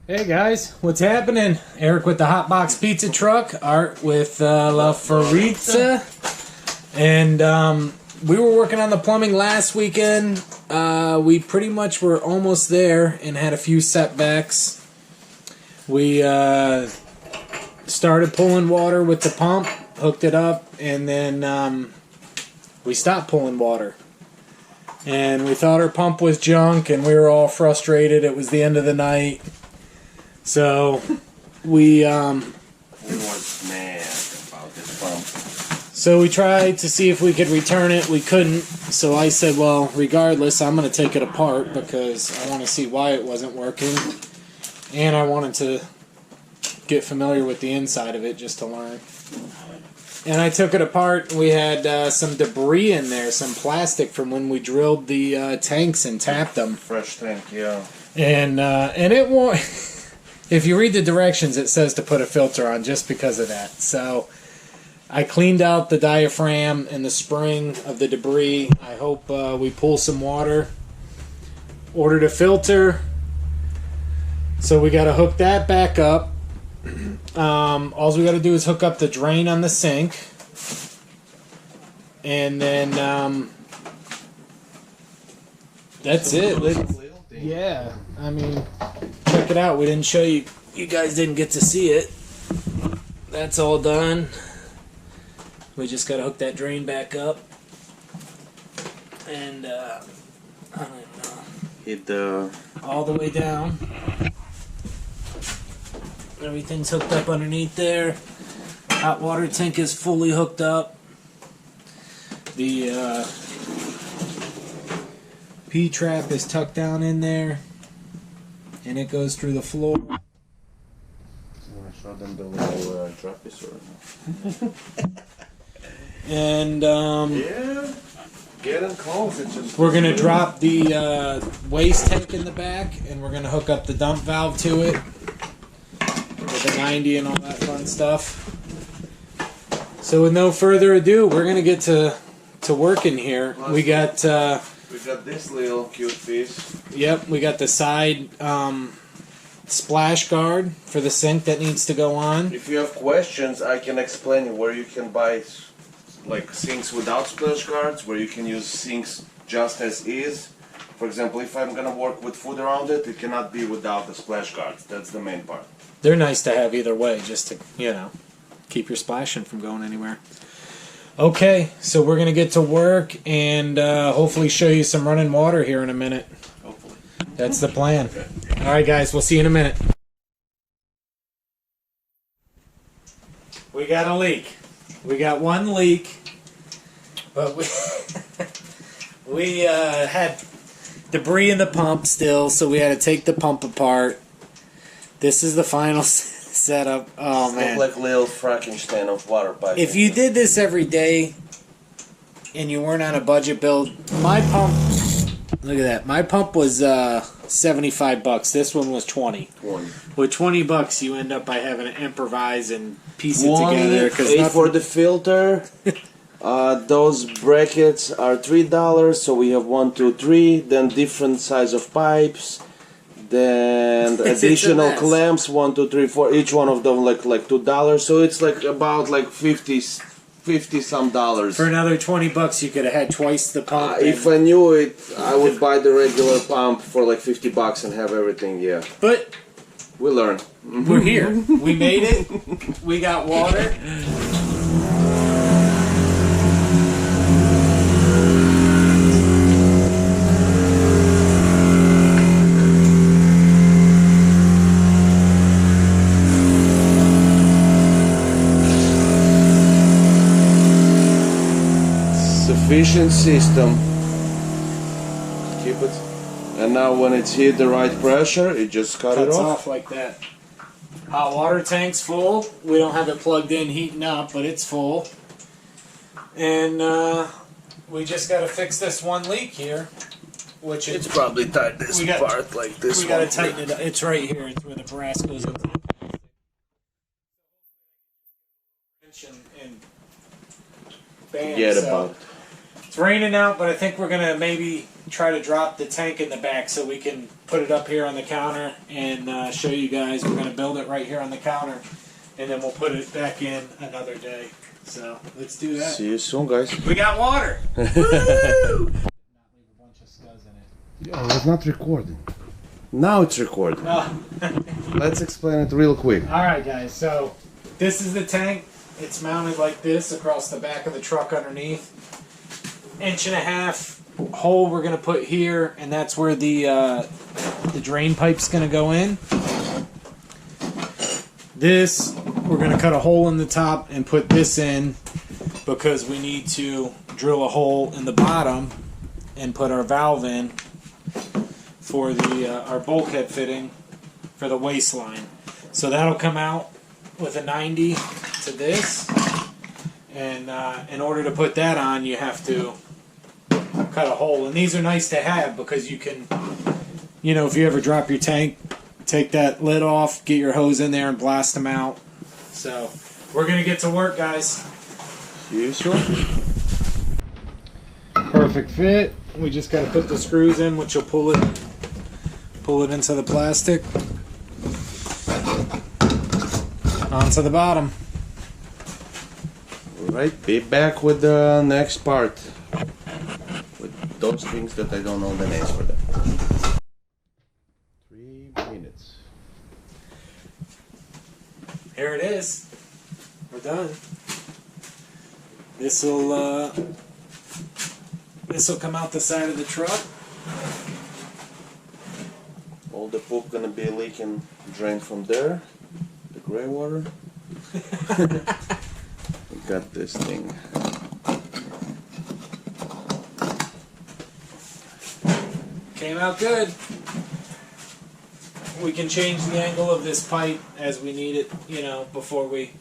Hey guys, what's happening? Eric with the Hot Box Pizza Truck, Art with La Farizza, and we were working on the plumbing last weekend. We pretty much were almost there and had a few setbacks. We started pulling water with the pump, hooked it up, and then we stopped pulling water. And we thought our pump was junk, and we were all frustrated. It was the end of the night. So we were mad about this pump. So we tried to see if we could return it. We couldn't. So I said, well, regardless, I'm going to take it apart because I want to see why it wasn't working. And I wanted to get familiar with the inside of it just to learn. And I took it apart. We had some debris in there, some plastic from when we drilled the tanks and tapped them. Fresh tank, yeah. And it won't... If you read the directions, it says to put a filter on just because of that. So I cleaned out the diaphragm and the spring of the debris. I hope we pull some water. Ordered a filter. So we got to hook that back up. All we got to do is hook up the drain on the sink. And then that's it. Yeah, I mean, check it out. We didn't show you. You guys didn't get to see it. That's all done. We just got to hook that drain back up. And, I don't know. Hit the... all the way down. Everything's hooked up underneath there. Hot water tank is fully hooked up. The, P-trap is tucked down in there, and it goes through the floor. You want to show them the little trapeze or no? And yeah, getting close. It's just we're gonna drop the waste tank in the back, and we're gonna hook up the dump valve to it with the 90 and all that fun stuff. So with no further ado, we're gonna get to working here. We got this little cute piece. Yep, we got the side splash guard for the sink that needs to go on. If you have questions, I can explain where you can buy like sinks without splash guards, where you can use sinks just as is. For example, if I'm gonna work with food around it, it cannot be without the splash guards. That's the main part. They're nice to have either way, just to, you know, keep your splashing from going anywhere. Okay, so we're going to get to work and hopefully show you some running water here in a minute. Hopefully. That's the plan. All right, guys, we'll see you in a minute. We got a leak. We got one leak, but we had debris in the pump still, so we had to take the pump apart. This is the final setup. Oh man! Look like little Frankenstein of water pipe. If you did this every day and you weren't on a budget build, my pump. Look at that. My pump was $75. This one was 20. With $20, you end up by having to improvise and piece it together. $8 for the filter. Those brackets are $3. So we have 1, 2, 3. Then different size of pipes. Then additional clamps, 1, 2, 3, 4. Each one of them like $2. So it's like about like 50 some dollars. For another $20, you could have had twice the pump. If I knew it, I would buy the regular pump for like $50 and have everything. Yeah. But we learn. We're here. We made it. We got water. Efficient system. Keep it. And now when it's hit the right pressure, it just cuts it off like that. Hot water tank's full. We don't have it plugged in heating up, but it's full. And we just got to fix this one leak here, which it's probably tight this part like this. We got to tighten it up. It's right here. It's where the brass goes into the plastic. And bam, Forget about it. It's raining out, but I think we're gonna maybe try to drop the tank in the back so we can put it up here on the counter and show you guys. We're going to build it right here on the counter, and then we'll put it back in another day. So let's do that. See you soon, guys. We got water. Woo! Oh, it's not recording. Now it's recording. Oh. Let's explain it real quick. All right, guys. So this is the tank. It's mounted like this across the back of the truck underneath. 1.5 inch hole we're gonna put here, and that's where the drain pipe's gonna go in. This we're gonna cut a hole in the top and put this in because we need to drill a hole in the bottom and put our valve in for the our bulkhead fitting for the waistline. So that'll come out with a 90 to this, and in order to put that on, you have to cut a hole. And these are nice to have because you can, you know, if you ever drop your tank, take that lid off, get your hose in there, and blast them out. So we're gonna get to work, guys. You sure? Perfect fit. We just got to put the screws in, which will pull it into the plastic onto the bottom. Alright, be back with the next part. With those things that I don't know the names for them. 3 minutes. Here it is. We're done. This'll come out the side of the truck. All the poop gonna be leaking, drain from there. The gray water. We got this thing. Came out good. We can change the angle of this pipe as we need it, you know, before we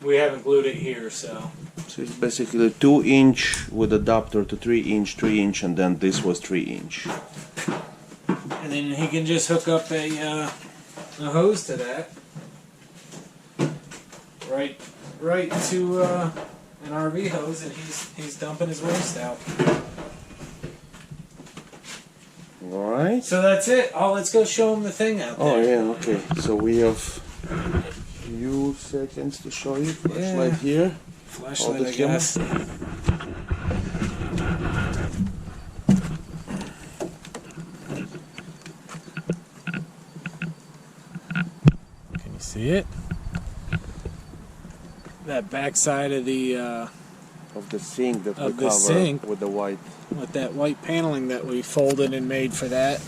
haven't glued it here, so. So it's basically 2 inch with adapter to 3 inch, 3 inch, and then this was 3 inch. And then he can just hook up a hose to that. Right to an RV hose, and he's dumping his waste out. Alright. So that's it. Oh, let's go show him the thing out there. Oh yeah, okay. So we have few seconds to show you. Flashlight here. Flashlight, I guess. Can you see it? That back side of the sink that we of the cover sink. with the white. With that white paneling that we folded and made for that.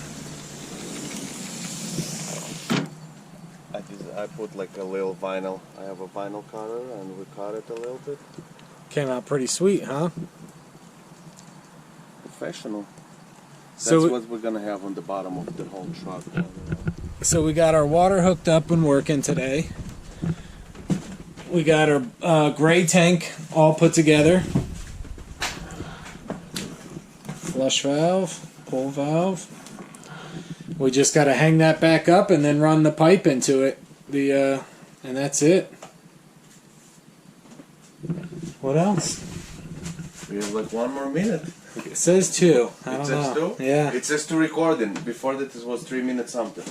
I put like a little vinyl. I have a vinyl cutter and we cut it a little bit. Came out pretty sweet, huh? Professional. That's So what we're gonna have on the bottom of the whole truck. So we got our water hooked up and working today. We got our gray tank all put together. Flush valve, pull valve. We just got to hang that back up and then run the pipe into it. And that's it. What else? We have like 1 more minute. It says 2. I don't says know. 2? Yeah. It says 2 recording. Before that it was 3 minutes something.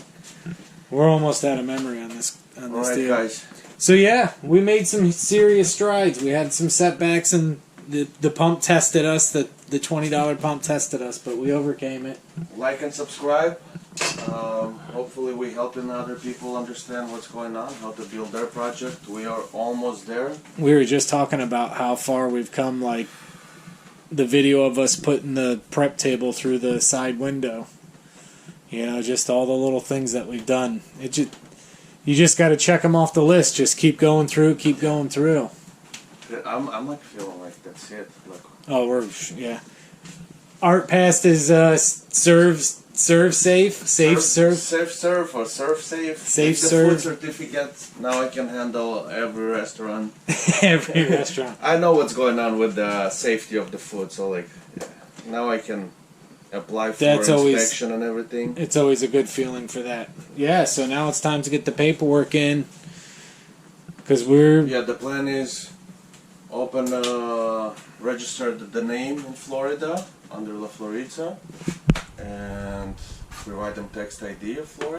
We're almost out of memory on this Alright deal. guys. So yeah, we made some serious strides. We had some setbacks, and the pump tested us. The $20 pump tested us, but we overcame it. Like and subscribe. Hopefully we're helping other people understand what's going on, how to build their project. We are almost there. We were just talking about how far we've come, like the video of us putting the prep table through the side window. You know, just all the little things that we've done. You just got to check them off the list. Just keep going through, keep going through. I'm like feeling like that's it. Like, Oh, yeah. Art passed his serve safe serve or serve safe. Safe the serve. food certificate. Now I can handle every restaurant. every restaurant. I know what's going on with the safety of the food, so like now I can apply for inspection and everything. It's always a good feeling for that. Yeah. So now it's time to get the paperwork in, because the plan is open register the name in Florida under La Florizza and provide them text ID of Florida.